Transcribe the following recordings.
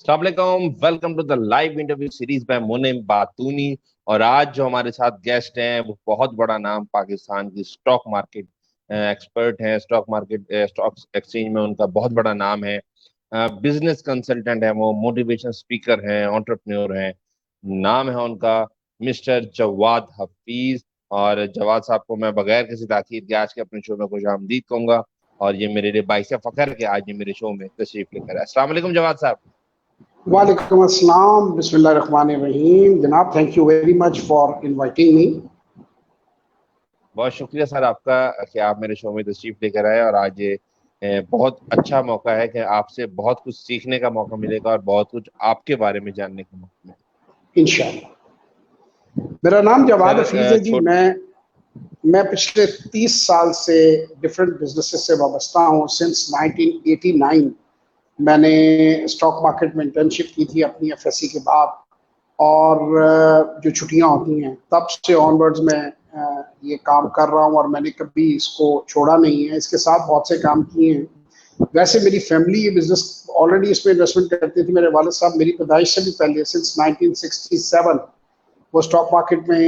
अस्सलामुअलैकुम, welcome to the live interview series by Munim Batuni. और आज जो हमारे साथ गेस्ट हैं वो बहुत बड़ा नाम, पाकिस्तान की स्टॉक मार्केट एक्सपर्ट हैं। स्टॉक एक्सचेंज में उनका बहुत बड़ा नाम है। बिजनेस कंसल्टेंट है, वो मोटिवेशन स्पीकर हैं, एंटरप्रेन्योर हैं। नाम है उनका मिस्टर जवाद हफीज। और जवाद साहब को मैं बगैर किसी ताकीद के आज के अपने शो में खुशामदीद कहूंगा। और ये मेरे लिए बाइस फखर है कि आज ये मेरे शो में तशरीफ लेकर आए। अस्सलाम वालेकुम जवाद साहब। वालेकुम अस्सलाम, बिस्मिल्लाहिर्रहमानिर्रहीम। जनाब, thank you very much for inviting me. बहुत शुक्रिया सर आपका कि आप मेरे शो में तशरीफ लेकर आए। और आज ये बहुत अच्छा मौका है कि आपसे बहुत कुछ सीखने का मौका मिलेगा और बहुत कुछ आपके बारे में जानने का मौका मिलेगा इंशाल्लाह। मेरा नाम जवाद सर हफीज है जी। मैं पिछले 30 साल से डिफरेंट बिजनेसेस से वाबस्ता हूँ। सिंस 1989 मैंने स्टॉक मार्केट में इंटर्नशिप की थी अपनी एफएससी के बाद। और जो छुट्टियां होती हैं तब से ऑनवर्ड्स मैं ये काम कर रहा हूँ और मैंने कभी इसको छोड़ा नहीं है। इसके साथ बहुत से काम किए हैं। वैसे मेरी फैमिली ये बिजनेस ऑलरेडी इसमें इन्वेस्टमेंट करती थी। मेरे वालिद साहब मेरी पैदाइश से भी पहले, सिंस 1967 वो स्टॉक मार्केट में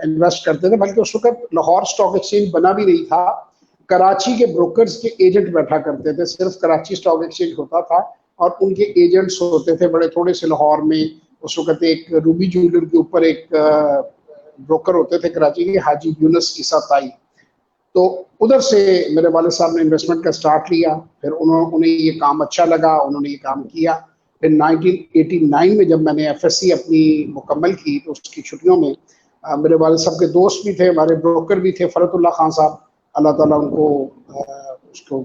इन्वेस्ट करते थे। बल्कि उस वक्त लाहौर स्टॉक एक्सचेंज बना भी नहीं था। कराची के ब्रोकर्स के एजेंट बैठा करते थे, सिर्फ कराची स्टॉक एक्सचेंज होता था और उनके एजेंट्स होते थे बड़े थोड़े से लाहौर में। उस वक्त एक रूबी ज्वेलर के ऊपर एक ब्रोकर होते थे कराची के, हाजी यूनस ईसा ताई। तो उधर से मेरे वाले साहब ने इन्वेस्टमेंट का स्टार्ट लिया। फिर उन्हें ये काम अच्छा लगा, उन्होंने ये काम किया। फिर 1989 में जब मैंने एफएससी अपनी मुकम्मल की तो उसकी छुट्टियों में मेरे वाले साहब के दोस्त भी थे, हमारे ब्रोकर भी थे, फरतुल्लाह खान साहब। अल्लाह ताला उनको उसको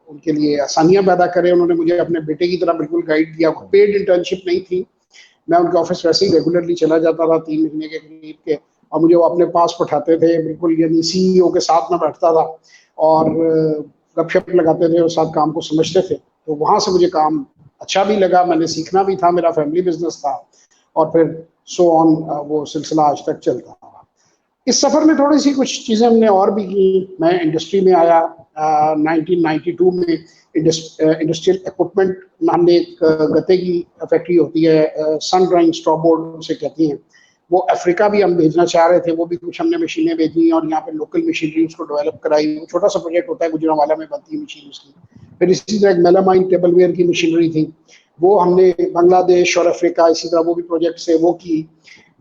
उनके लिए आसानियां पैदा करे। उन्होंने मुझे अपने बेटे की तरह बिल्कुल गाइड किया। पेड इंटर्नशिप नहीं थी, मैं उनके ऑफिस वैसे ही रेगुलरली चला जाता था 3 महीने के करीब के। और मुझे वो अपने पास बैठाते थे बिल्कुल, यानी सीईओ के साथ में बैठता था और गपशप लगाते थे और साथ काम को समझते थे। तो वहां से मुझे काम अच्छा भी लगा, मैंने सीखना भी था, मेरा फैमिली बिजनेस था। और फिर सो ऑन वो सिलसिला आज तक चलता रहा। इस सफर में थोड़ी सी कुछ चीजें हमने और भी की। मैं इंडस्ट्री में आया 1992 में। इंडस्ट्रियल इक्विपमेंट हमने एक गत्ते की फैक्ट्री होती है, सन ड्राइंग स्ट्रॉ बोर्ड उसे कहती हैं। वो अफ्रीका भी हम भेजना चाह रहे थे, वो भी कुछ हमने मशीनें भेजी और यहाँ पे लोकल मशीनरी उसको डेवलप कराई। वो छोटा सा प्रोजेक्ट होता है, गुजरांवाला में बनती है मशीन उसकी। फिर इसी तरह एक मेलामाइन टेबलवेयर की मशीनरी थी, वो हमने बांग्लादेश और अफ्रीका इसी तरह वो भी प्रोजेक्ट से वो की।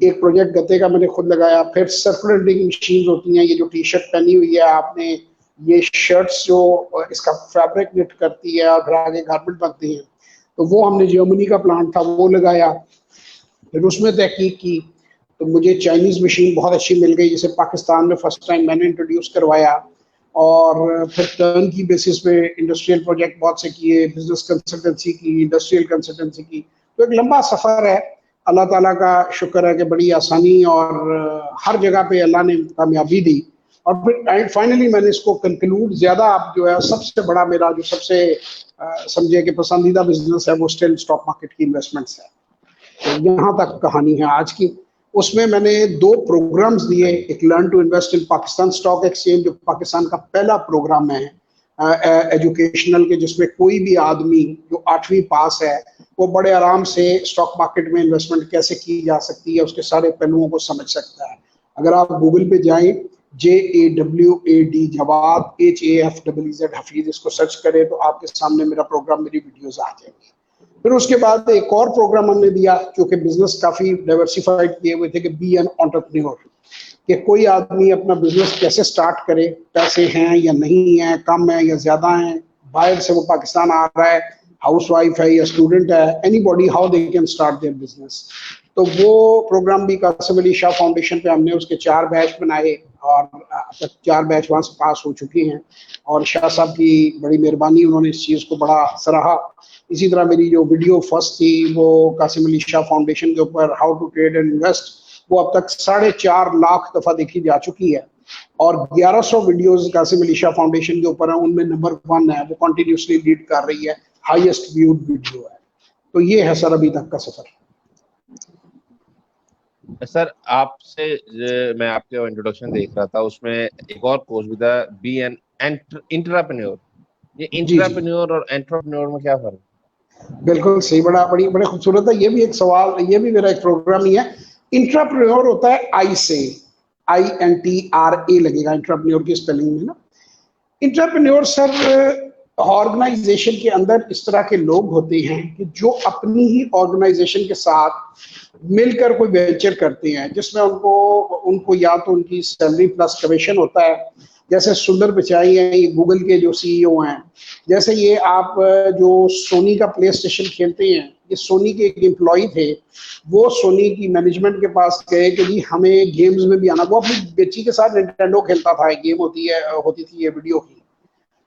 एक प्रोजेक्ट गत्ते का मैंने खुद लगाया। फिर सर्कुलेटिंग मशीन होती हैं, ये जो टी शर्ट पहनी हुई है आपने, ये शर्ट्स जो इसका फैब्रिक निट करती है और फिर आगे गारमेंट बनती हैं, तो वो हमने जर्मनी का प्लांट था वो लगाया। फिर उसमें तहकीक की तो मुझे चाइनीज मशीन बहुत अच्छी मिल गई, जिसे पाकिस्तान में फर्स्ट टाइम मैंने इंट्रोड्यूस करवाया। और फिर टर्न की बेसिस पे इंडस्ट्रियल प्रोजेक्ट बहुत से किए, बिजनेस कंसल्टेंसी की, इंडस्ट्रियल कंसल्टेंसी की। तो एक लंबा सफर है। अल्लाह ताला का शुक्र है कि बड़ी आसानी और हर जगह पे अल्लाह ने कामयाबी दी। और फिर फाइनली मैंने इसको कंक्लूड ज्यादा अब जो है सबसे बड़ा मेरा जो सबसे समझे कि पसंदीदा बिजनेस है वो स्टिल स्टॉक मार्केट की इन्वेस्टमेंट्स है। तो यहाँ तक कहानी है आज की। उसमें मैंने 2 प्रोग्राम्स दिए, एक learn to invest in Pakistan stock exchange जो पाकिस्तान का पहला प्रोग्राम है एजुकेशनल के, जिसमें कोई भी आदमी जो 8वीं पास है वो बड़े आराम से स्टॉक मार्केट में इन्वेस्टमेंट कैसे की जा सकती है उसके सारे पहलुओं को समझ सकता है। अगर आप गूगल पे जाएं JAWAD जवाद HAFEZ हफीज इसको सर्च करें तो आपके सामने मेरा प्रोग्राम, मेरी वीडियोस आ जाएंगी। फिर उसके बाद एक और प्रोग्राम हमने दिया, क्योंकि बिजनेस काफी डाइवर्सिफाइड किए हुए थे, कि बी एन एंटरप्रेन्योर, कि कोई आदमी अपना बिजनेस कैसे स्टार्ट करे, पैसे हैं या नहीं है, कम है या ज्यादा है, बाहर से वो पाकिस्तान आ रहा है, हाउस वाइफ है या स्टूडेंट है, anybody how they can start their business. तो वो प्रोग्राम भी कासिम अली शाह फाउंडेशन पे हमने उसके 4 बैच बनाए और अब तक 4 बैच वहां से पास हो चुकी हैं। और शाह साहब की बड़ी मेहरबानी, उन्होंने इस चीज को बड़ा सराहा। इसी तरह मेरी जो वीडियो फर्स्ट थी वो कासिम अली शाह फाउंडेशन के ऊपर, how to trade and invest, वो अब तक 4.5 लाख दफा देखी जा चुकी है। और 1100 वीडियोस कासिम अली शाह फाउंडेशन के ऊपर है, उनमें नंबर 1 है, वो कंटिन्यूसली लीड कर रही है, हाईएस्ट व्यूड वीडियो है। तो ये है सर अभी तक का सफर। सर आपसे मैं आपके इंट्रोडक्शन देख रहा था, उसमें एक और कोर्स भी था, बी एन इंटरप्रेन्योर। ये जी जी। इंटरप्रेन्योर और एंटरप्रेन्योर में क्या फर्क बिल्कुल सही, बड़े खूबसूरत है। ये भी एक सवाल, ये भी मेरा एक प्रोग्राम ही है। इंट्राप्रेन्योर होता है आई से, INTRA लगेगा इंट्राप्रेन्योर की स्पेलिंग में ना। इंट्राप्रेन्योर सर ऑर्गेनाइजेशन के अंदर इस तरह के लोग होते हैं कि जो अपनी ही ऑर्गेनाइजेशन के साथ मिलकर कोई वेंचर करते हैं, जिसमें उनको उनको या तो उनकी सैलरी प्लस कमीशन होता है, जैसे सुंदर पिचाई हैं, ये गूगल के जो सीईओ हैं, जैसे ये आप जो सोनी का प्ले स्टेशन खेलते हैं, ये सोनी के एक एम्प्लॉय थे, वो सोनी की मैनेजमेंट के पास गए कि जी हमें गेम्स में भी आना। वो अपनी बेटी के साथ निंटेंडो खेलता था, एक गेम होती थी ये वीडियो की।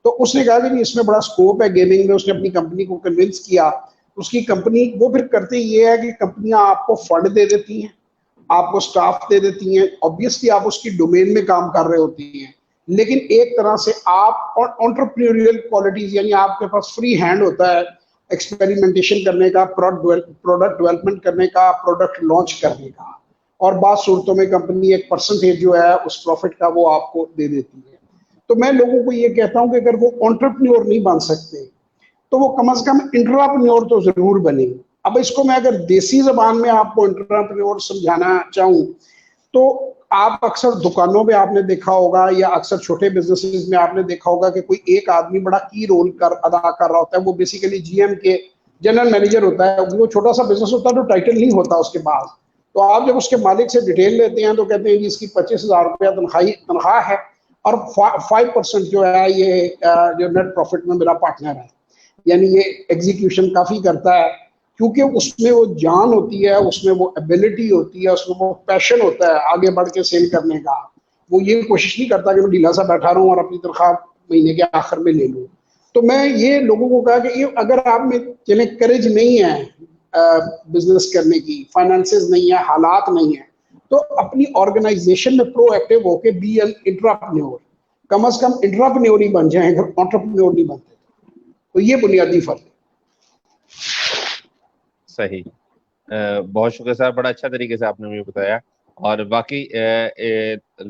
तो उसने कहा कि इसमें बड़ा स्कोप है गेमिंग में, उसने अपनी कंपनी को कन्विंस किया। उसकी कंपनी वो फिर करते ये है कि कंपनियां आपको फंड दे देती हैं, आपको स्टाफ दे देती हैं, ऑब्वियसली आप उसकी डोमेन में काम कर रहे होती हैं, लेकिन एक तरह से आप एंटरप्रेन्योरियल क्वालिटीज, यानी आपके पास फ्री हैंड होता है एक्सपेरिमेंटेशन करने का, प्रोडक्ट डेवलपमेंट करने का, प्रोडक्ट लॉन्च करने का। और बाद सूरतों में कंपनी एक परसेंटेज जो है उस प्रॉफिट का वो आपको दे देती है। तो मैं लोगों को ये कहता हूं कि अगर वो एंटरप्रेन्योर नहीं बन सकते तो वो कम से कम इंट्राप्रेन्योर तो जरूर बने। अब इसको मैं अगर देसी जबान में आपको इंट्राप्रेन्योर समझाना चाहूं तो आप अक्सर दुकानों में आपने देखा होगा, या अक्सर छोटे बिजनेसेस में आपने देखा होगा कि कोई एक आदमी बड़ा की रोल अदा कर रहा होता है। वो बेसिकली GM के जनरल मैनेजर होता है। वो छोटा सा बिजनेस होता है तो टाइटल नहीं होता उसके पास। तो आप जब उसके मालिक से डिटेल लेते हैं तो कहते हैं कि इसकी 25,000 रुपया तनख्वाह है और 5% जो है ये जो नेट प्रॉफिट में मेरा पार्टनर है। यानी ये एग्जीक्यूशन काफी करता है, क्योंकि उसमें वो जान होती है, उसमें वो एबिलिटी होती है, उसमें वो पैशन होता है आगे बढ़ के सेल करने का। वो ये कोशिश नहीं करता कि मैं ढीला सा बैठा रहूं और अपनी तनख्वाह महीने के आखिर में ले लूं। तो मैं ये लोगों को कहा कि ये अगर आप में चले करेज नहीं है बिजनेस करने की, फाइनेंसेस नहीं है, हालात नहीं है, तो अपनी ऑर्गेनाइजेशन में प्रोएक्टिव होके बी एन इंट्राप्रेन्योर, कम से कम इंट्राप्रेन्योर ही बन जाए अगर एंटरप्रेन्योर नहीं बनते। तो ये बुनियादी फर्क है। सही। बहुत शुक्रिया सर, बड़ा अच्छा तरीके से आपने मुझे बताया। और बाकी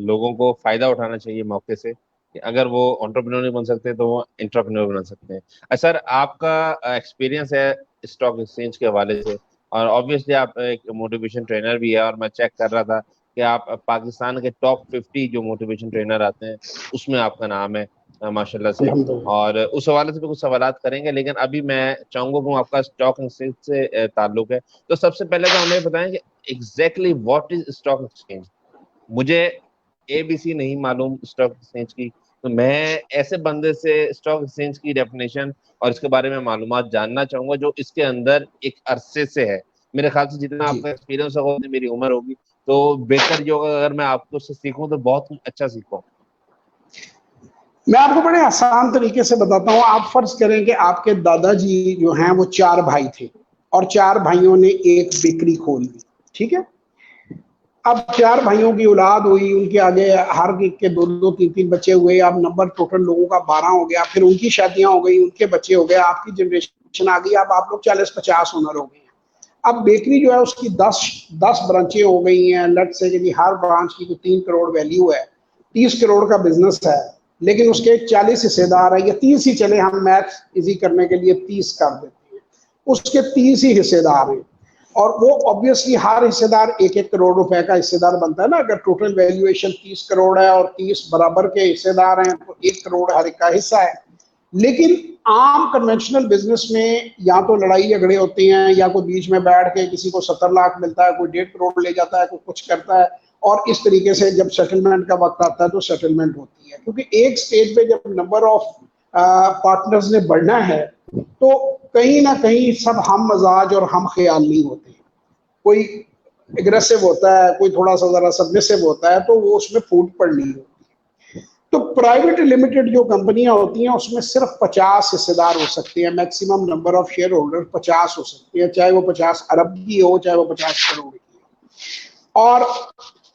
लोगों को फायदा उठाना चाहिए मौके से कि अगर वो एंटरप्रेन्योर नहीं बन सकते तो वो इंट्राप्रेन्योर बन सकते हैं। सर, आपका एक्सपीरियंस है स्टॉक एक्सचेंज के हवाले से, और ऑब्वियसली आप एक मोटिवेशन ट्रेनर भी है, और मैं चेक कर रहा था कि आप पाकिस्तान के टॉप 50 जो मोटिवेशन ट्रेनर आते हैं उसमें आपका नाम है, माशाल्लाह से। और उस हवाले से भी कुछ सवालात करेंगे, लेकिन अभी मैं चाहूंगा कि आपका स्टॉक एक्सचेंज से ताल्लुक है, तो सबसे पहले तो हमें बताएं कि exactly what is stock exchange. मुझे ABC नहीं मालूम स्टॉक एक्सचेंज की, तो मैं ऐसे बंदे से स्टॉक एक्सचेंज की डेफिनेशन और इसके बारे में मालूमात जानना चाहूंगा जो इसके अंदर एक अरसे से है। मेरे ख्याल से जितना आपका एक्सपीरियंस होगा उतनी मेरी उम्र होगी, तो बेहतर ये होगा अगर मैं आपको उससे सीखूं तो बहुत कुछ अच्छा सीखूं। मैं आपको बड़े आसान तरीके से बताता हूँ। आप फर्ज करें कि आपके दादाजी जो हैं वो 4 भाई थे और 4 भाइयों ने एक बेकरी खोल ली, ठीक है। अब 4 भाइयों की औलाद हुई, उनके आगे हर एक के 2-2, 3-3 बच्चे हुए। अब नंबर टोटल लोगों का 12 हो गया। फिर उनकी शादियां हो गई, उनके बच्चे हो गए, आपकी जनरेशन आ गई। अब आप लोग 40-50 ओनर हो गए हैं। अब बेकरी जो है उसकी 10 ब्रांचें हो गई हैं। लेट्स से कि हर ब्रांच की तो 3 करोड़ वैल्यू है, 30 करोड़ का बिजनेस है, लेकिन उसके 40 हिस्सेदार है, या 30 ही चले, हम मैथ इजी करने के लिए 30 कर देते हैं। उसके 30 ही हिस्सेदार हैं, और वो ऑब्वियसली हर हिस्सेदार 1-1 करोड़ रुपए का हिस्सेदार बनता है ना। अगर टोटल वैल्यूएशन 30 करोड़ है और 30 बराबर के हिस्सेदार हैं तो 1 करोड़ हर एक का हिस्सा है। लेकिन आम कन्वेंशनल बिजनेस में या तो लड़ाई झगड़े होते हैं, या कोई बीच में बैठ के किसी को 70 लाख मिलता है, कोई 1.5 करोड़ ले जाता है, कोई कुछ करता है, और इस तरीके से जब सेटलमेंट का वक्त आता है तो सेटलमेंट होती है। क्योंकि एक स्टेज पे जब नंबर ऑफ पार्टनर्स ने बढ़ना है तो कहीं ना कहीं सब हम मजाज और हम ख्याल नहीं होते। कोई एग्रेसिव होता है, कोई थोड़ा सा जरा सबमिसिव होता है, तो वो उसमें फूट पड़नी होती है। तो प्राइवेट लिमिटेड जो कंपनियां होती हैं उसमें सिर्फ 50 हिस्सेदार हो सकते हैं। Maximum number of share holder 50 हो सकते हैं, चाहे वो 50 अरब की हो, चाहे वो 50 करोड़ की हो। और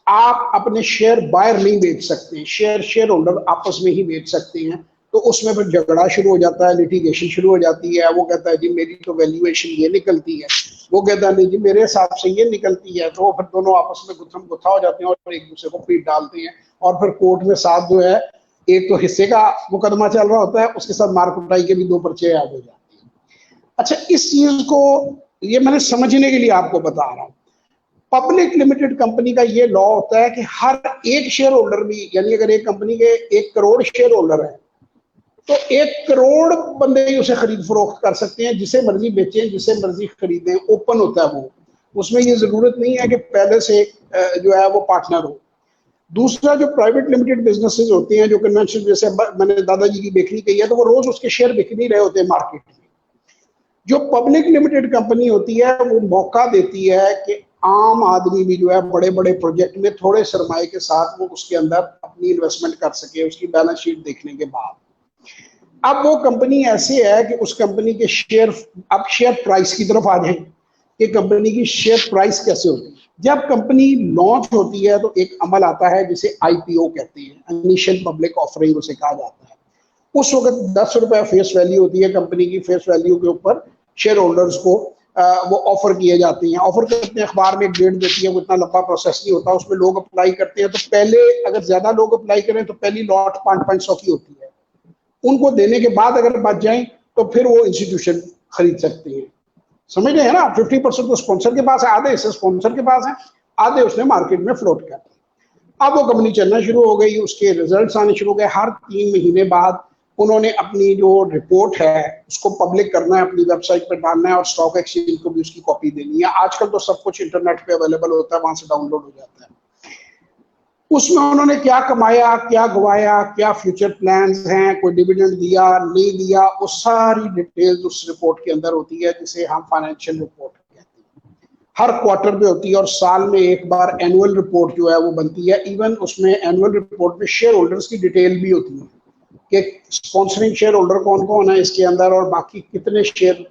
आप अपने शेयर बायर नहीं बेच सकते, शेयर होल्डर आपस में ही बेच सकते हैं। तो उसमें फिर झगड़ा शुरू हो जाता है, लिटिगेशन शुरू हो जाती है। वो कहता है जी मेरी तो वैल्यूएशन ये निकलती है, वो कहता है नहीं जी मेरे हिसाब से ये निकलती है। तो फिर दोनों आपस में गुत्थम गुत्था हो जाते हैं और एक दूसरे को पीट डालते हैं। और फिर कोर्ट में साथ जो है, एक तो हिस्से का मुकदमा चल रहा होता है, उसके साथ मार कुटाई के भी 2 पर्चे याद हो जाते हैं। अच्छा, इस चीज को ये मैंने समझने के लिए आपको बता रहा हूं। पब्लिक लिमिटेड कंपनी का ये लॉ होता है कि हर एक शेयर होल्डर भी, यानी अगर एक कंपनी के 1 करोड़ शेयर होल्डर है तो 1 करोड़ बंदे ही उसे खरीद फरोख्त कर सकते हैं, जिसे मर्जी बेचें, जिसे मर्जी खरीदें, ओपन होता है वो। उसमें ये जरूरत नहीं है कि पहले से जो है वो पार्टनर हो। दूसरा, जो प्राइवेट लिमिटेड बिजनेसेस होते हैं, जो कन्वेंशन, जैसे मैंने दादाजी की बेकरी कही है, तो वो रोज उसके शेयर बिक नहीं रहे होते मार्केट में। जो पब्लिक लिमिटेड कंपनी होती है वो मौका देती है कि आम आदमी भी जो है बड़े बड़े प्रोजेक्ट में थोड़े सरमाए के साथ वो उसके अंदर अपनी इन्वेस्टमेंट कर सके, उसकी बैलेंस शीट देखने के बाद। अब वो कंपनी ऐसी है कि उस कंपनी के शेयर, अब शेयर प्राइस की तरफ आ जाए कि कंपनी की शेयर प्राइस कैसे होती है। जब कंपनी लॉन्च होती है तो एक अमल आता है जिसे आईपीओ कहते हैं, इनिशियल पब्लिक ऑफरिंग उसे कहा जाता है। उस वक्त 10 रुपए फेस वैल्यू होती है कंपनी की। फेस वैल्यू के ऊपर शेयर होल्डर्स को वो ऑफर किए जाते हैं। ऑफर करते हैं, अखबार में एक डेट देती है, वो इतना लंबा प्रोसेस नहीं होता, उसमें लोग अप्लाई करते हैं। तो पहले अगर ज्यादा लोग अप्लाई करें तो पहली लॉट 500 की होती है। उनको देने के बाद अगर बच जाए तो फिर वो इंस्टीट्यूशन खरीद सकते हैं। समझ रहे हैं ना? 50% तो स्पॉन्सर के पास है, आधे हिस्से स्पॉन्सर के पास है, आधे उसने मार्केट में फ्लोट कर दिए। अब वो कंपनी चलना शुरू हो गई, उसके रिजल्ट्स आने शुरू हो गए। हर 3 महीने बाद उन्होंने अपनी जो रिपोर्ट है उसको पब्लिक करना है, अपनी वेबसाइट पर डालना है और स्टॉक एक्सचेंज को भी उसकी कॉपी देनी है। आजकल तो सब कुछ इंटरनेट पे अवेलेबल होता है, वहां से डाउनलोड हो जाता है। उसमें उन्होंने क्या कमाया, क्या गवाया, क्या फ्यूचर प्लान्स हैं, कोई डिविडेंड दिया नहीं दिया, वो सारी डिटेल्स उस रिपोर्ट के अंदर होती है, जिसे हम फाइनेंशियल रिपोर्ट कहते हैं। हर क्वार्टर में होती है और साल में एक बार एनुअल रिपोर्ट जो है वो बनती है। इवन उसमें एनुअल रिपोर्ट में शेयर होल्डर्स की डिटेल भी होती है कि स्पॉन्सरिंग शेयर होल्डर कौन कौन है इसके अंदर और बाकी कितने शेयर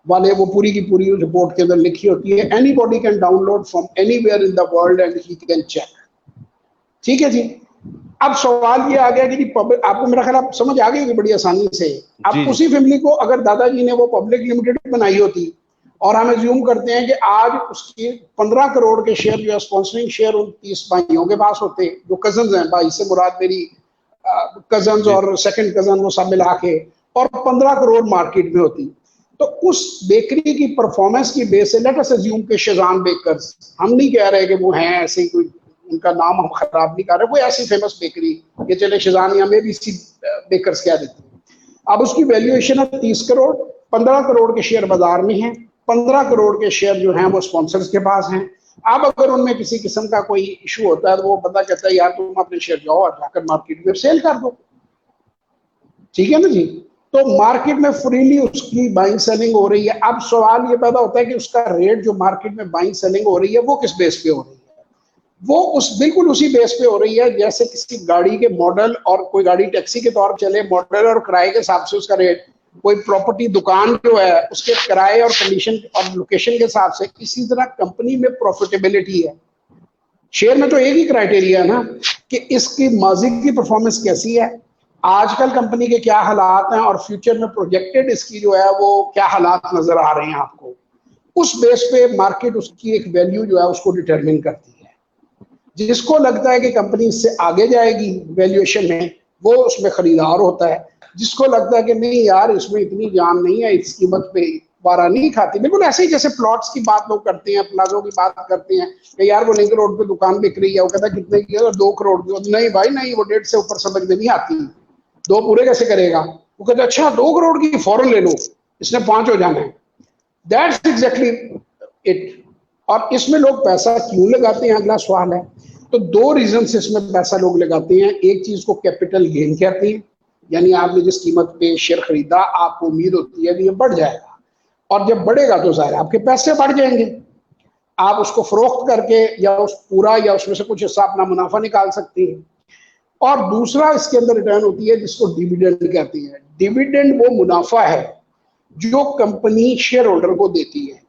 वाले, वो पूरी की पूरी रिपोर्ट के अंदर लिखी होती है। Anybody can download from anywhere in the world and he can check. ठीक है जी। अब सवाल ये आ गया कि पब्लिक, आपको मेरा ख्याल आप समझ आ गई बड़ी आसानी से। अब जी जी। उसी फैमिली को अगर दादाजी ने वो पब्लिक लिमिटेड बनाई होती और हम एज्यूम करते हैं कि आज उसकी 15 करोड़ के शेयर जो है स्पॉन्सरिंग शेयर उन 30 भाइयों के पास होते, जो कजन हैं, भाई से मुराद मेरी कजन जी और सेकंड कजन वो सब मिला के, और 15 करोड़ मार्केट में होती, तो उस बेकरी की परफॉर्मेंस की बेस से लेट अस अज्यूम के शेजान बेकर्स, हम नहीं कह रहे कि वो हैं ऐसे ही, कोई उनका नाम हम खराब नहीं कर रहे, कोई ऐसी फेमस बेकरी, ये चले शेजानिया में भी इसी बेकर्स कह देते हैं। अब उसकी वैल्यूएशन है 30 करोड़, 15 करोड़ के शेयर बाजार में हैं, 15 करोड़ के शेयर जो हैं वो स्पॉन्सर्स के पास हैं। अब अगर उनमें किसी किस्म का कोई इशू होता है तो वो बंदा कहता है यार तुम अपने शेयर जाओ और जाकर मार्केट में सेल कर दो। ठीक है ना जी? तो मार्केट में फ्रीली उसकी बाइंग सेलिंग हो रही है। अब सवाल ये पैदा होता है कि उसका रेट जो मार्केट में बाइंग सेलिंग हो रही है वो किस बेस पे हो रही है? वो उस बिल्कुल उसी बेस पे हो रही है जैसे किसी गाड़ी के मॉडल, और कोई गाड़ी टैक्सी के तौर चले, मॉडल और किराए के हिसाब से उसका रेट, कोई प्रॉपर्टी दुकान जो है उसके किराए और कंडीशन और लोकेशन के हिसाब से, इसी तरह कंपनी में प्रॉफिटेबिलिटी है। शेयर में तो एक ही क्राइटेरिया है ना कि इसकी माजी की परफॉर्मेंस कैसी है, आजकल कंपनी के क्या हालात हैं और फ्यूचर में प्रोजेक्टेड इसकी जो है वो क्या हालात नजर आ रहे हैं आपको। उस बेस पे मार्केट उसकी एक वैल्यू जो है उसको डिटरमिन करती है। जिसको लगता है कि कंपनी इससे आगे जाएगी वैल्यूएशन में, वो उसमें खरीदार होता है। जिसको लगता है कि नहीं यार इसमें इतनी जान नहीं है, इस कीमत पे बारह नहीं खाती, बिल्कुल ऐसे ही जैसे प्लॉट्स की बात लोग करते हैं, प्लाजो की बात करते हैं कि यार वो लिंक रोड पे दुकान बिक रही है, वो कहता है कितने की है, 2 करोड़ की। नहीं भाई नहीं, वो 1.5 से ऊपर समझ में नहीं आती, 2 पूरे कैसे करेगा? वो कहता है अच्छा 2 करोड़ की फौरन ले लो, इसने 5 हो जाना है। That's exactly it. और इसमें लोग पैसा क्यों लगाते हैं, अगला सवाल है। तो 2 रीजन से इसमें पैसा लोग लगाते हैं। एक चीज को कैपिटल गेन कहते हैं, यानी आपने जिस कीमत पे शेयर खरीदा आपको उम्मीद होती है कि ये बढ़ जाएगा, और जब बढ़ेगा तो जाहिर आपके पैसे बढ़ जाएंगे, आप उसको फरोख्त करके या उस पूरा या उसमें से कुछ हिस्सा अपना मुनाफा निकाल सकते हैं। और दूसरा इसके अंदर रिटर्न होती है जिसको डिविडेंड कहती है। डिविडेंड वो मुनाफा है जो कंपनी शेयर होल्डर को देती है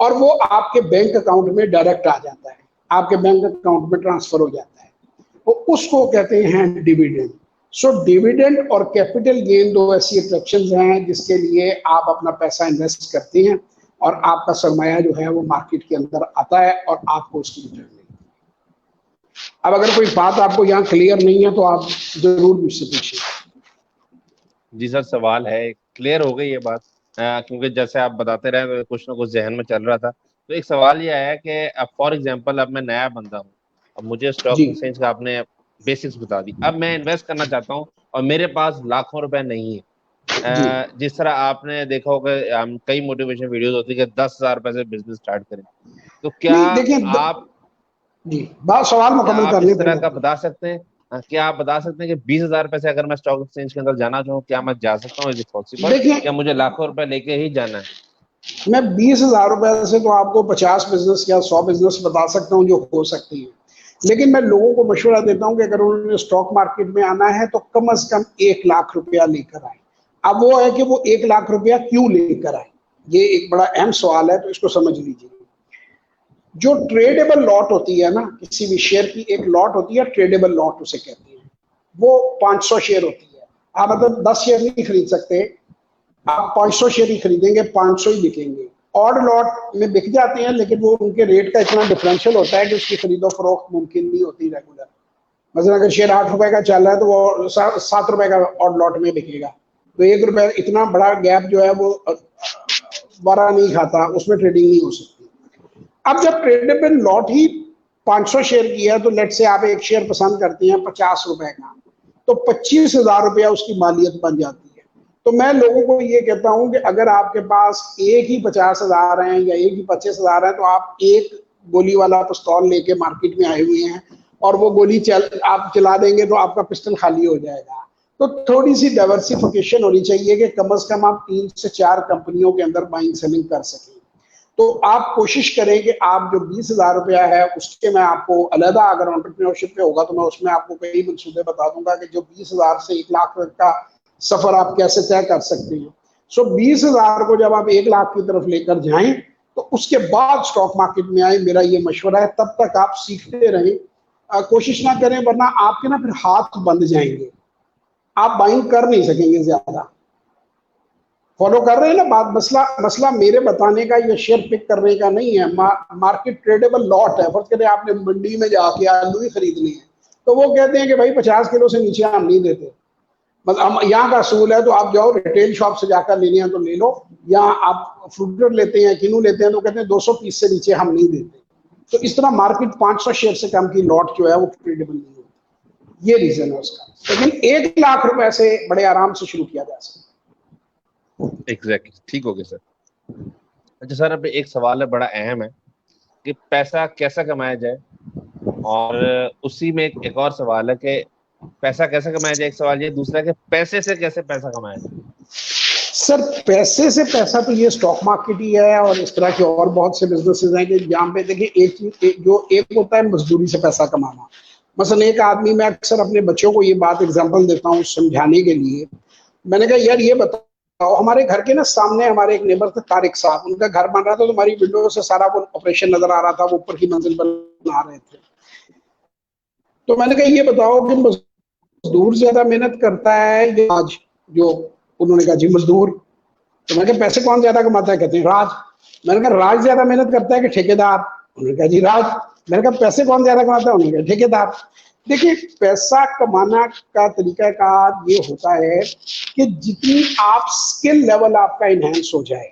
और वो आपके बैंक अकाउंट में डायरेक्ट आ जाता है, आपके बैंक अकाउंट में ट्रांसफर हो जाता है, तो उसको कहते हैं डिविडेंड। सो डिविडेंड और कैपिटल गेन 2 ऐसी अट्रैक्शंस हैं जिसके लिए आप अपना पैसा इन्वेस्ट करते हैं और आपका सरमाया जो है वो मार्केट के अंदर आता है और आपको उसकी रिटर्न मिलती है। अब अगर कोई बात आपको यहाँ क्लियर नहीं है तो आप जरूर मुझसे पूछिए। जी सर, सवाल है, क्लियर हो गई ये बात। क्योंकि जैसे आप बताते रहे तो कुछ ना कुछ जहन में चल रहा था। तो एक सवाल ये आया कि अब फॉर एग्जांपल अब मैं नया बंदा हूँ, अब मुझे स्टॉक जी एक्सचेंज का आपने बेसिक्स बता दी, अब मैं इन्वेस्ट करना चाहता हूँ और मेरे पास लाखों रुपए नहीं है। जी जिस तरह आपने देखा होगा, हम कई मोटिवेशन वीडियोस होती है कि 10,000 रुपए से बिजनेस स्टार्ट करें। तो नहीं देखिए आप जी बात सवाल क्या मुकम्मल आप करने इस तरह दें का अपना। बता सकते हैं? क्या आप बता सकते हैं कि 20,000 रुपए से अगर मैं स्टॉक एक्सचेंज के अंदर जाना चाहूँ, क्या मैं जा सकता हूँ? इज इट पॉसिबल, देखिए क्या मुझे लाखों रुपए लेके ही जाना है? मैं 20,000 रुपए से तो आपको 50 बिजनेस या 100 बिजनेस बता सकता हूँ जो हो सकती है, लेकिन मैं लोगों को मशवरा देता हूँ कि अगर उन्होंने स्टॉक मार्केट में आना है तो कम से कम 1 लाख रुपया लेकर आए। अब वो है कि वो 1 लाख रुपया क्यों लेकर आए, ये एक बड़ा अहम सवाल है, तो इसको समझ लीजिए। जो ट्रेडेबल लॉट होती है ना, किसी भी शेयर की एक लॉट होती है, ट्रेडेबल लॉट उसे कहते हैं। वो 500 शेयर होती है। आप मतलब 10 शेयर नहीं खरीद सकते, आप 500 शेयर ही खरीदेंगे, 500 ही बिकेंगे। ऑड लॉट में बिक जाते हैं, लेकिन वो उनके रेट का इतना डिफरेंशियल होता है कि उसकी खरीदो फरोख्त मुमकिन नहीं होती रेगुलर। मतलब अगर शेयर 8 रुपए का चल रहा है तो वो 7 रुपए का ऑड लॉट में बिकेगा, तो 1 रुपए इतना बड़ा गैप जो है वो बारह नहीं खाता, उसमें ट्रेडिंग नहीं हो सकती। अब जब ट्रेडेबल लॉट ही 500 शेयर की है, तो लेट से आप एक शेयर पसंद करते हैं 50 रुपए का, तो 25,000 रुपया उसकी मालियत बन जाती है। तो मैं लोगों को ये कहता हूं कि अगर आपके पास एक ही 50,000 हैं या एक ही 25,000 है, तो आप एक गोली वाला पिस्तौल लेके मार्केट में आए हुए हैं और वो गोली आप चला देंगे तो आपका पिस्टल खाली हो जाएगा। तो थोड़ी सी डाइवर्सिफिकेशन होनी चाहिए कि कम से कम आप 3 से 4 कंपनियों के अंदर बाइंग सेलिंग कर सकें। तो आप कोशिश करें कि आप जो 20,000 रुपया है उसके, मैं आपको अलहदा अगर एंटरप्रेन्योरशिप पे होगा तो मैं उसमें आपको कई मंसूबे बता दूंगा कि जो 20,000 से 1 लाख तक का सफर आप कैसे तय कर सकते हैं। सो 20,000 को जब आप 1 लाख की तरफ लेकर जाएं तो उसके बाद स्टॉक मार्केट में आए, मेरा ये मशवरा है। तब तक आप सीखते रहें, कोशिश ना करें, वरना आपके ना फिर हाथ बंद जाएंगे, आप बाइंग कर नहीं सकेंगे ज्यादा। फॉलो कर रहे हैं ना बात? मसला मसला मेरे बताने का या शेयर पिक करने का नहीं है। मार्केट ट्रेडेबल लॉट है। फर्ज करें आपने मंडी में जाके आलू ही खरीदने हैं, तो वो कहते हैं कि भाई 50 किलो से नीचे हम नहीं देते। मतलब हम यहाँ का असूल है, तो आप जाओ रिटेल शॉप से जाकर लेने हैं तो ले लो, या आप फ्रूटर लेते हैं, किनू लेते हैं, तो कहते हैं 200 पीस से नीचे हम नहीं देते। तो इस तरह मार्केट 500 शेयर से कम की लॉट जो है वो ट्रेडेबल नहीं होती। ये रीजन है उसका। लेकिन 1 लाख रुपए से बड़े आराम से शुरू किया जा सकता है। एग्जैक्टली, ठीक हो गया सर। अच्छा सर, अब एक सवाल है बड़ा अहम है कि पैसा कैसा कमाया जाए, और उसी में एक और सवाल है कि पैसा कैसे कमाया जाए, एक सवाल ये, दूसरा कि पैसे से कैसे पैसा कमाया जाए। सर पैसे से पैसा तो ये स्टॉक मार्केट ही है, और इस तरह के और बहुत से बिजनेसेस हैं कि जहाँ पे देखिए एक चीज जो एक होता है मजदूरी से पैसा कमाना। मसलन एक आदमी, मैं अक्सर अपने बच्चों को ये बात एग्जांपल देता हूँ समझाने के लिए। मैंने कहा यार ये बताओ, हमारे घर के ना सामने हमारे एक नेबर थे तारिक साहब, उनका घर बन रहा था, तो हमारी विंडो से सारा वो ऑपरेशन नजर आ रहा था, वो ऊपर की मंजिल बना रहे थे। तो मैंने कहा ये बताओ कि मजदूर ज्यादा मेहनत करता है या आज जो, उन्होंने कहा जी मजदूर। तो मैंने कहा पैसे कौन ज्यादा कमाता है? कहते हैं राज। मैंने कहा राज ज्यादा मेहनत करता है कि ठेकेदार? उन्होंने कहा जी राज। मैंने कहा पैसे कौन ज्यादा कमाता है? उन्होंने कहा ठेकेदार। देखिए पैसा कमाना का तरीका कार ये होता है कि जितनी आप स्किल लेवल आपका इनहेंस हो जाए।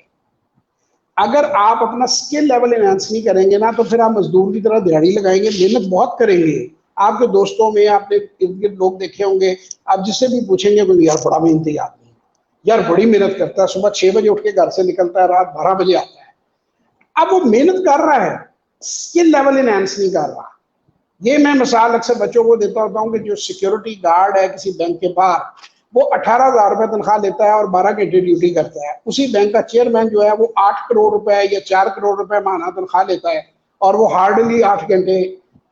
अगर आप अपना स्किल लेवल इनहेंस नहीं करेंगे ना, तो फिर आप मजदूर की तरह दिहाड़ी लगाएंगे, मेहनत बहुत करेंगे। आपके दोस्तों में आपने इर्द गिर्द लोग देखे होंगे, आप जिससे भी पूछेंगे कोई यार बड़ा मेहनती आदमी, यार बड़ी मेहनत करता है, सुबह 6 बजे उठ के घर से निकलता है, रात 12 बजे आता है। अब वो मेहनत कर रहा है, स्किल लेवल इनहेंस नहीं कर रहा। ये मैं मिसाल अक्सर बच्चों को देता होता हूँ कि जो सिक्योरिटी गार्ड है किसी बैंक के बाहर, वो 18,000 रुपए तनख्वाह लेता है और 12 घंटे ड्यूटी करता है। उसी बैंक का चेयरमैन जो है वो 8 करोड़ रुपए या 4 करोड़ रुपए माह तनख्वाह लेता है, और वो हार्डली 8 घंटे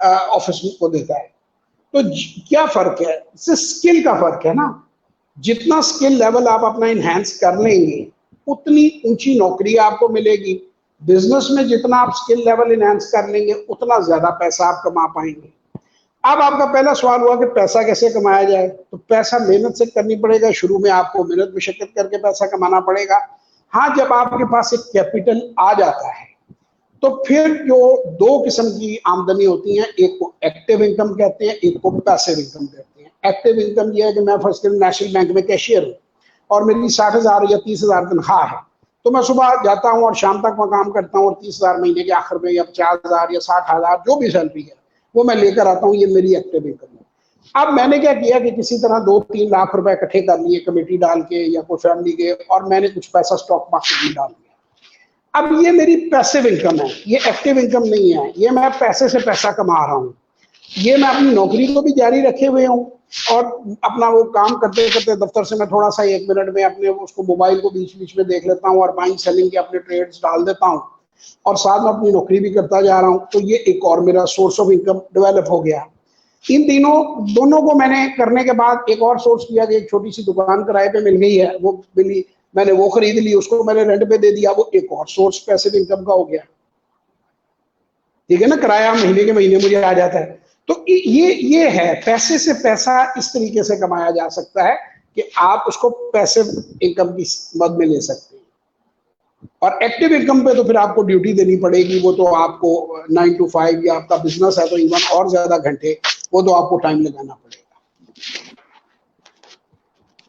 ऑफिस को देता है। तो क्या फर्क है? इससे स्किल का फर्क है ना। जितना स्किल लेवल आप अपना इनहेंस कर लेंगे, उतनी ऊंची नौकरी आपको मिलेगी। बिजनेस में जितना आप स्किल लेवल इनहेंस कर लेंगे, उतना ज्यादा पैसा आप कमा पाएंगे। अब आपका पहला सवाल हुआ कि पैसा कैसे कमाया जाए। तो पैसा मेहनत से करनी पड़ेगा, शुरू में आपको मेहनत मशक्कत करके पैसा कमाना पड़ेगा। हाँ, जब आपके पास एक कैपिटल आ जाता है, तो फिर जो 2 किस्म की आमदनी होती है, एक को एक्टिव इनकम कहते हैं, एक को पैसिव इनकम कहते हैं। एक्टिव इनकम यह है कि मैं फर्स्ट नेशनल बैंक में कैशियर हूँ और मेरी 60,000 या 30,000 तनख्वाह है, तो मैं सुबह जाता हूँ और शाम तक मैं काम करता हूँ और 30,000 महीने के आखिर में या 50,000 या 60,000 जो भी सैलरी है वो मैं लेकर आता हूँ। ये मेरी एक्टिव इनकम है। अब मैंने क्या किया कि किसी तरह 2-3 लाख रुपए इकट्ठे कर लिए कमेटी डाल के या कोई फैमिली के, और मैंने कुछ पैसा स्टॉक मार्केट में डाल दिया। अब ये मेरी पैसिव इनकम है, ये एक्टिव इनकम नहीं है। ये मैं पैसे से पैसा कमा रहा हूँ। ये मैं अपनी नौकरी को भी जारी रखे हुए हूँ और अपना वो काम करते करते दफ्तर से मैं थोड़ा सा 1 मिनट में अपने उसको मोबाइल को बीच बीच में देख लेता हूँ और बाइंग सेलिंग के अपने ट्रेड्स डाल देता हूँ और साथ में अपनी नौकरी भी करता जा रहा हूँ। तो ये एक और मेरा सोर्स ऑफ इनकम डेवलप हो गया। इन तीनों दोनों को मैंने करने के बाद एक और सोर्स किया कि एक छोटी सी दुकान किराए पे मिल गई है, वो मिली, मैंने वो खरीद ली, उसको मैंने रेंट पे दे दिया, वो एक और सोर्स पैसिव इनकम का हो गया। ठीक है ना, किराया महीने के महीने मुझे आ जाता है। तो ये है, पैसे से पैसा इस तरीके से कमाया जा सकता है कि आप उसको पैसिव इनकम की मद में ले सकते हैं। और एक्टिव इनकम पे तो फिर आपको ड्यूटी देनी पड़ेगी, वो तो आपको 9 to 5 या आपका बिजनेस है तो इवन और ज्यादा घंटे, वो तो आपको टाइम लगाना पड़ेगा।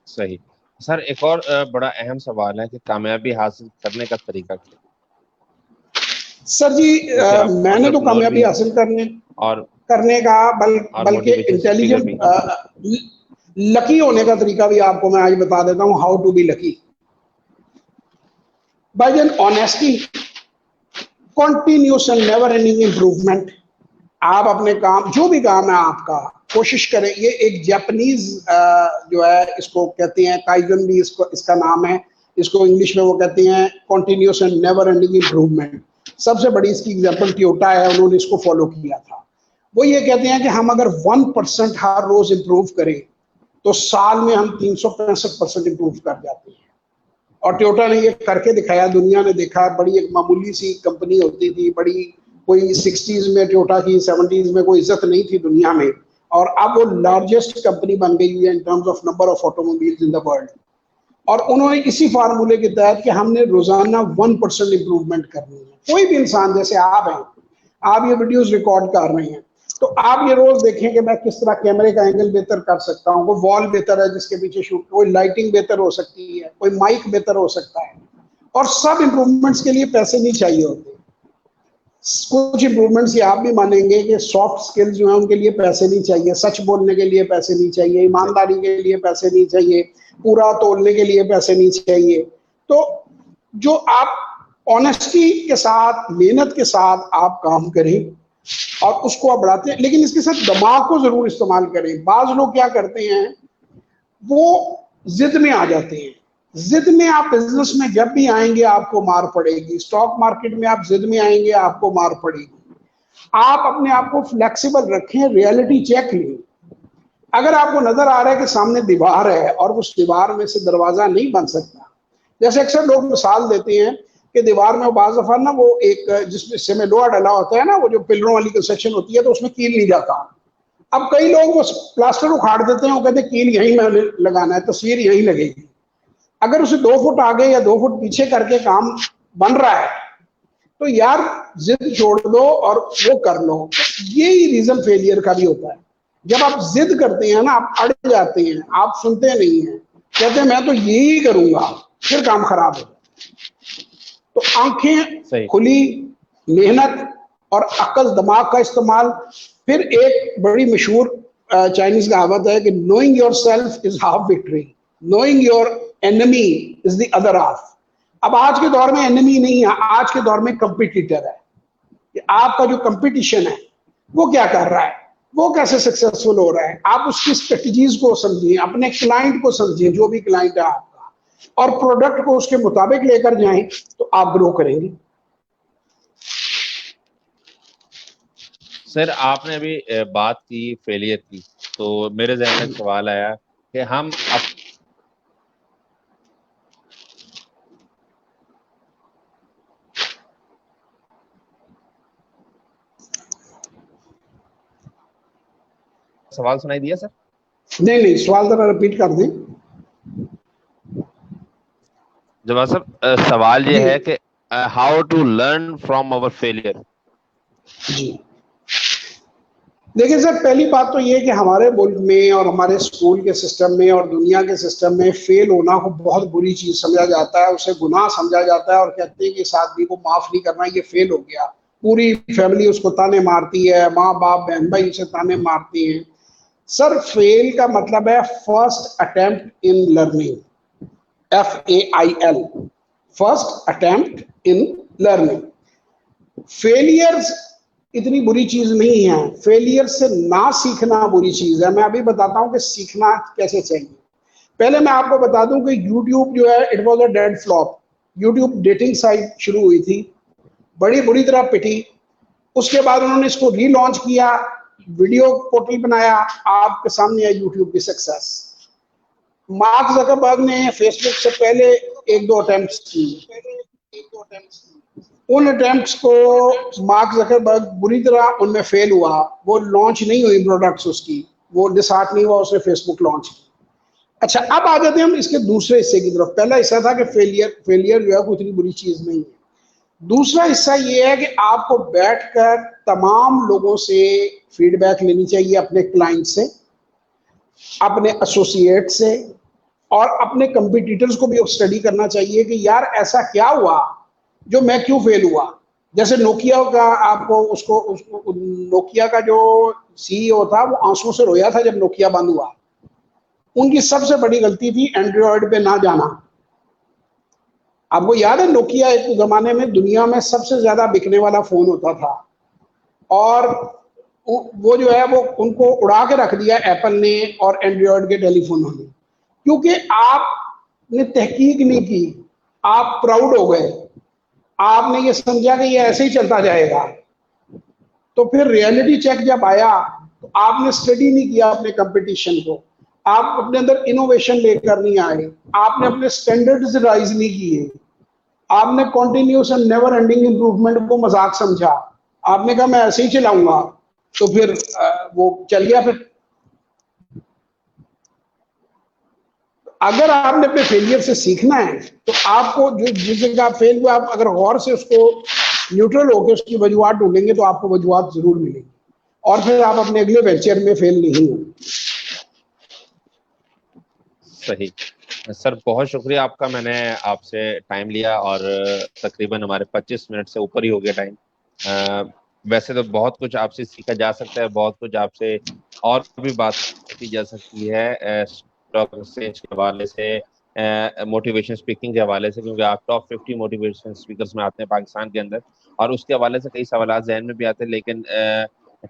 सही सर। एक और बड़ा अहम सवाल है कि कामयाबी हासिल करने का तरीका क्या? सर जी, जैसे आप मैंने तो एंटरप्रेन्योर कामयाबी भी हैं हासिल और करने का बल्कि मोटिवेशन स्पीकर भी हैं। इंटेलिजेंट लकी होने का तरीका भी आपको मैं आज बता देता हूँ। How to be lucky by an honesty, continuous and never ending improvement. आप अपने काम, जो भी काम है आपका, कोशिश करें। ये एक जापानीज जो है, इसको कहते हैं काइजन भी, इसका नाम है। इसको इंग्लिश में वो कहते हैं continuous and never ending improvement. सबसे बड़ी इसकी एग्जांपल टोयोटा है, उन्होंने इसको फॉलो किया था। वो ये कहते हैं कि हम अगर 1% हर रोज इम्प्रूव करें तो साल में हम 365% इम्प्रूव कर जाते हैं। और टोयोटा ने ये करके दिखाया, दुनिया ने देखा। बड़ी एक मामूली सी कंपनी होती थी, बड़ी कोई 60s में टोयोटा की, 70s में कोई इज्जत नहीं थी दुनिया में, और अब वो लार्जेस्ट कंपनी बन गई है in terms of number of automobiles in the world. और उन्होंने इसी फार्मूले के तहत कि हमने रोजाना 1% इंप्रूवमेंट करनी है। कोई भी इंसान, जैसे आप हैं, आप ये वीडियोस रिकॉर्ड कर रहे हैं, तो आप ये रोज देखें कि मैं किस तरह कैमरे का एंगल बेहतर कर सकता हूँ, कोई वॉल बेहतर है जिसके पीछे शूट, कोई लाइटिंग बेहतर हो सकती है, कोई माइक बेहतर हो सकता है। और सब इंप्रूवमेंट्स के लिए पैसे नहीं चाहिए होते। कुछ इंप्रूवमेंट्स ये आप भी मानेंगे कि सॉफ्ट स्किल्स जो है उनके लिए पैसे नहीं चाहिए, सच बोलने के लिए पैसे नहीं चाहिए, ईमानदारी के लिए पैसे नहीं चाहिए, पूरा तोलने के लिए पैसे नहीं चाहिए। तो जो आप ऑनेस्टी के साथ, मेहनत के साथ आप काम करें और उसको आप बढ़ाते हैं, लेकिन इसके साथ दिमाग को जरूर इस्तेमाल करें। बाज लोग क्या करते हैं, वो जिद में आ जाते हैं। जिद में आप बिजनेस में जब भी आएंगे आपको मार पड़ेगी। स्टॉक मार्केट में आप जिद में आएंगे आपको मार पड़ेगी। आप अपने आप को फ्लेक्सिबल रखें, रियलिटी चेक लें। अगर आपको नजर आ रहा है कि सामने दीवार है और उस दीवार में से दरवाजा नहीं बन सकता, जैसे अक्सर लोग मिसाल देते हैं कि दीवार में बाज़ दफा ना वो एक जिसमें हिस्से में लोहा डला होता है ना, वो जो पिलरों वाली कंस्ट्रक्शन होती है, तो उसमें कील नहीं जाता। अब कई लोग वो प्लास्टर उखाड़ देते हैं, वो कहते हैं कील यहीं में लगाना है, तस्वीर यहीं लगेगी। अगर उसे 2 फुट आगे या 2 फुट पीछे करके काम बन रहा है तो यार जिद छोड़ दो और वो कर लो। यही रीजन फेलियर का भी होता है। जब आप जिद करते हैं ना, आप अड़ जाते हैं, आप सुनते नहीं हैं, कहते हैं मैं तो यही करूंगा, फिर काम खराब हो। तो आंखें खुली, मेहनत और अक्ल दिमाग का इस्तेमाल। फिर एक बड़ी मशहूर चाइनीज कहावत है कि knowing your self is half victory, knowing your enemy is the other half. अब आज के दौर में एनिमी नहीं है, आज के दौर में कंपटीटर है। कि आपका जो कंपटीशन है वो क्या कर रहा है, वो कैसे सक्सेसफुल हो रहा है। आप उसकी स्ट्रेटजीज को समझिए, अपने क्लाइंट को समझिए, जो भी क्लाइंट है आपका, और प्रोडक्ट को उसके मुताबिक लेकर जाएं तो आप ग्रो करेंगे। सर आपने अभी बात की फेलियर की, तो मेरे जहन में एक सवाल आया कि हम अब सवाल सुनाई दिया सर? नहीं, सवाल जरा रिपीट कर दें। जवाब सर, सवाल ये है कि how to learn from our failure. जी, देखिए सर, पहली बात तो ये है कि हमारे मुल्क में और हमारे स्कूल के सिस्टम में और दुनिया के सिस्टम में फेल होना को बहुत बुरी चीज समझा जाता है, उसे गुनाह समझा जाता है और कहते हैं कि इस आदमी को माफ नहीं करना, ये फेल हो गया। पूरी फैमिली उसको ताने मारती है, माँ बाप बहन भाई उसे ताने मारती हैं। सर, फेल का मतलब है first attempt in learning, FAIL, first attempt in learning. Failures इतनी बुरी चीज नहीं है, फेलियर से ना सीखना बुरी चीज है। मैं अभी बताता हूं कि सीखना कैसे चाहिए। पहले मैं आपको बता दूं कि YouTube जो है, it was a dead flop. YouTube dating site शुरू हुई थी, बड़ी बुरी तरह पिटी। उसके बाद उन्होंने इसको रीलॉन्च किया, वीडियो पोर्टल बनाया, आपके सामने है YouTube की सक्सेस। मार्क जकरबर्ग ने फेसबुक से पहले एक दो अटेम्प्ट्स की, उन अटेम्प्ट्स को मार्क जकरबर्ग बुरी तरह उनमें फेल हुआ, वो लॉन्च नहीं हुई प्रोडक्ट्स उसकी, वो डिसहार्ट नहीं हुआ, उसने फेसबुक लॉन्च की। अच्छा, अब आ जाते हैं हम इसके दूसरे हिस्से की तरफ। पहला हिस्सा था कि फेलियर जो है कोई इतनी बुरी चीज नहीं है। दूसरा हिस्सा ये है कि आपको बैठकर तमाम लोगों से फीडबैक लेनी चाहिए, अपने क्लाइंट से, अपने एसोसिएट से, और अपने कंपटीटर्स को भी स्टडी करना चाहिए कि यार ऐसा क्या हुआ जो मैं क्यों फेल हुआ। जैसे नोकिया का, आपको उसको नोकिया का जो CEO था वो आंसुओं से रोया था जब नोकिया बंद हुआ। उनकी सबसे बड़ी गलती थी एंड्रॉयड पे ना जाना। आपको याद है नोकिया एक जमाने में दुनिया में सबसे ज्यादा बिकने वाला फोन होता था, और वो जो है वो उनको उड़ा के रख दिया एप्पल ने और एंड्रॉयड के टेलीफोनों ने, क्योंकि आपने तहकीक नहीं की, आप प्राउड हो गए, आपने ये समझा कि ये ऐसे ही चलता जाएगा। तो फिर रियलिटी चेक जब आया तो आपने स्टडी नहीं किया अपने कंपटीशन को, आप अपने अंदर इनोवेशन लेकर नहीं आए, आपने अपने स्टैंडर्ड्स राइज नहीं किए, आपने continuous and never ending improvement को मजाक समझा, आपने कहा मैं ऐसे ही चलाऊंगा, तो फिर वो चल गया। फिर अगर आपने अपने फेलियर से सीखना है तो आपको जो जिस जगह आप फेल हुए, आप अगर गौर से उसको न्यूट्रल होकर उसकी वजूहत ढूंढेंगे तो आपको वजूहत जरूर मिलेगी, और फिर आप अपने अगले वेंचर में फेल नहीं होंगे। सही सर, बहुत शुक्रिया आपका। मैंने आपसे टाइम लिया और तकरीबन हमारे 25 मिनट से ऊपर ही हो गया टाइम। वैसे तो बहुत कुछ आपसे सीखा जा सकता है, बहुत कुछ आपसे और भी बात की जा सकती है स्टॉक एक्सचेंज के हवाले से, मोटिवेशन स्पीकिंग के हवाले से, क्योंकि आप टॉप 50 मोटिवेशन स्पीकर्स में आते हैं पाकिस्तान के अंदर, और उसके हवाले से कई सवाल जहन में भी आते हैं, लेकिन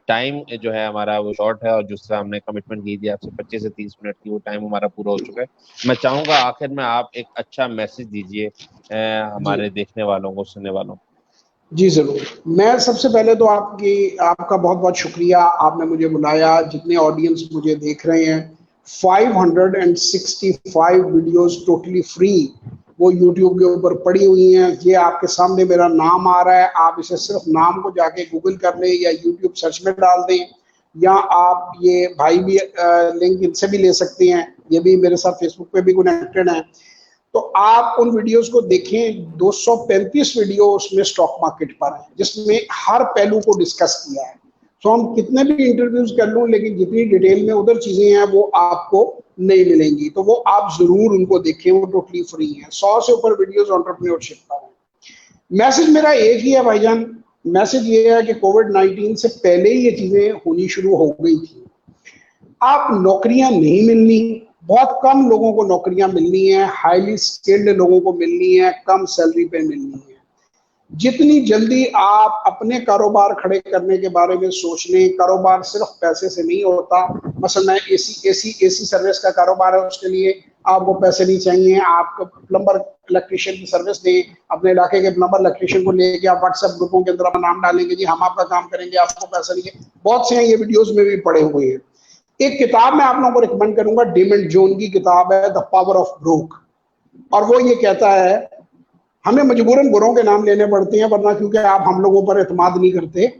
टाइम जो है हमारा वो शॉर्ट है, और जिस तरह हमने कमिटमेंट की थी आपसे 25 से 30 मिनट की, वो टाइम हमारा पूरा हो चुका है। मैं चाहूंगा आखिर में आप एक अच्छा मैसेज दीजिए जी हमारे देखने वालों को, सुनने वालों को। जी जरूर। मैं सबसे पहले तो आपका बहुत बहुत शुक्रिया, आपने मुझे बुलाया। जितने ऑडियंस मुझे देख रहे हैं, 565 वीडियोस टोटली फ्री वो यूट्यूब के ऊपर पड़ी हुई हैं। ये आपके सामने मेरा नाम आ रहा है, आप इसे सिर्फ नाम को जाके गूगल कर लें या यूट्यूब सर्च में डाल दें, या आप ये भाई भी लिंक इनसे भी ले सकते हैं, ये भी मेरे साथ फेसबुक पे भी कनेक्टेड हैं। तो आप उन वीडियोस को देखें। 235 वीडियो उसमें स्टॉक मार्केट पर है, जिसमें हर पहलू को डिस्कस किया है। तो हम कितने भी इंटरव्यूज कर लूं, लेकिन जितनी डिटेल में उधर चीजें हैं वो आपको नहीं मिलेंगी, तो वो आप जरूर उनको देखें, वो टोटली फ्री है। 100 से ऊपर वीडियोस एंटरप्रेन्योरशिप पर है। मैसेज मेरा एक ही है भाईजान, मैसेज ये है कि कोविड-19 से पहले ही ये चीजें होनी शुरू हो गई थी। आप नौकरियां नहीं मिलनी, बहुत कम लोगों को नौकरियां मिलनी है, हाईली स्किल्ड लोगों को मिलनी है, कम सैलरी पे मिलनी है। जितनी जल्दी आप अपने कारोबार खड़े करने के बारे में सोच लें, कारोबार सिर्फ पैसे से नहीं होता। मसलन मैं एसी सर्विस का कारोबार है, उसके लिए आपको पैसे नहीं चाहिए, आप प्लम्बर इलेक्ट्रिशियन की सर्विस दें, अपने इलाके के प्लम्बर इलेक्ट्रिशियन को लेके आप व्हाट्सएप ग्रुपों के अंदर अपना नाम डालेंगे, जी हम आपका काम करेंगे, आपको पैसा नहीं है। बहुत से हैं, ये वीडियोस में भी पड़े हुए हैं। एक किताब मैं आप लोगों को रिकमेंड करूंगा, डेमंड जोन की किताब है, द पावर ऑफ ब्रोक, और वो ये कहता है, हमें मजबूरन बुरों के नाम लेने पड़ते हैं, वरना क्योंकि आप हम लोगों पर एतमाद नहीं करते।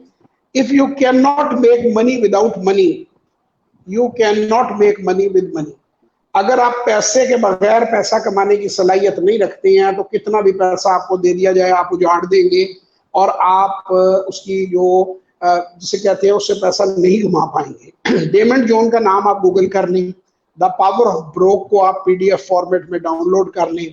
If you can not make money without money, you can not make money with money. अगर आप पैसे के बगैर पैसा कमाने की सलाहियत नहीं रखते हैं, तो कितना भी पैसा आपको दे दिया जाए आप उजाड़ देंगे, और आप उसकी जो जिसे कहते हैं उससे पैसा नहीं कमा पाएंगे। डेमंड जोन का नाम आप गूगल कर लें, द पावर ऑफ ब्रोक को आप पीडीएफ फॉर्मेट में डाउनलोड कर लें,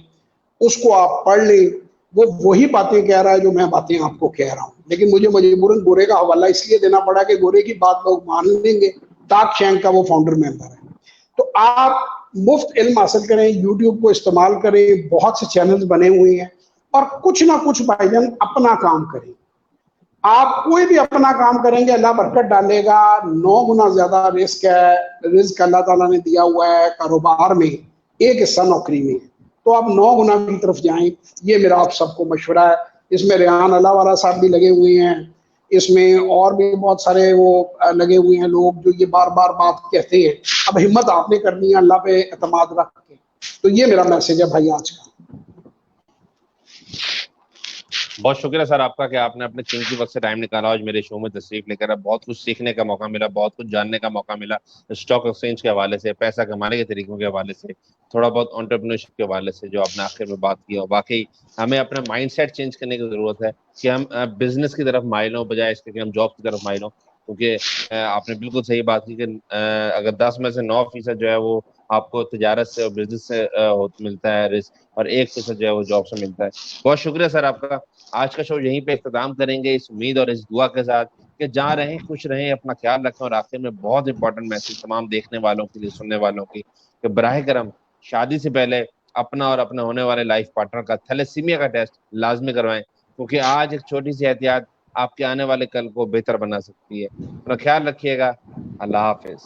उसको आप पढ़ लें। वो वही बातें कह रहा है जो मैं बातें आपको कह रहा हूँ, लेकिन मुझे मजबूरन गोरे का हवाला इसलिए देना पड़ा कि गोरे की बात लोग मान लेंगे। टाक शैंक का वो फाउंडर मेंबर है। तो आप मुफ्त इल्म हासिल करें, यूट्यूब को इस्तेमाल करें, बहुत से चैनल्स बने हुए हैं, और कुछ ना कुछ भाईजान अपना काम करें। आप कोई भी अपना काम करेंगे अल्लाह बरकत डालेगा। 9 गुना ज्यादा रिस्क है, रिस्क अल्लाह ताला ने दिया हुआ है कारोबार में, एक हिस्सा नौकरी में। तो आप 9 गुना की तरफ जाएं, ये मेरा आप सबको मशवरा है। इसमें रेहान अल्लाहवाला साहब भी लगे हुए हैं, इसमें और भी बहुत सारे वो लगे हुए हैं लोग जो ये बार बार बात कहते हैं। अब हिम्मत आपने करनी है अल्लाह पे एतमाद रख के। तो ये मेरा मैसेज है भाई आज का। बहुत शुक्रिया सर आपका कि आपने अपने कीमती वक्त से टाइम निकाला आज मेरे शो में तशरीफ लेकर। बहुत कुछ सीखने का मौका मिला, बहुत कुछ जानने का मौका मिला, स्टॉक एक्सचेंज के हवाले से, पैसा कमाने के तरीकों के हवाले से, थोड़ा बहुत एंटरप्रेन्योरशिप के हवाले से जो आपने आखिर में बात की। और वाकई हमें अपना माइंडसेट चेंज करने की जरूरत है कि हम बिजनेस की तरफ माइल हों बजाय इसके कि हम जॉब की तरफ माइल हों। क्योंकि आपने बिल्कुल सही बात की कि अगर 10 में से 9% जो है वो आपको तजारत से और बिजनेस से मिलता है रिस्क, और 1% जो है वो जॉब से मिलता है। बहुत शुक्रिया सर आपका। आज का शो यहीं पे इख्तिताम करेंगे इस उम्मीद और इस दुआ के साथ कि जहाँ रहें खुश रहें, अपना ख्याल रखें। और आखिर में बहुत इंपॉर्टेंट मैसेज तमाम देखने वालों के लिए, सुनने वालों की, कि बराह करम शादी से पहले अपना और अपने होने वाले लाइफ पार्टनर का थैलेसीमिया का टेस्ट लाजमी करवाएं, क्योंकि आज एक छोटी सी एहतियात आपके आने वाले कल को बेहतर बना सकती है। अपना ख्याल रखिएगा। अल्लाह हाफिज।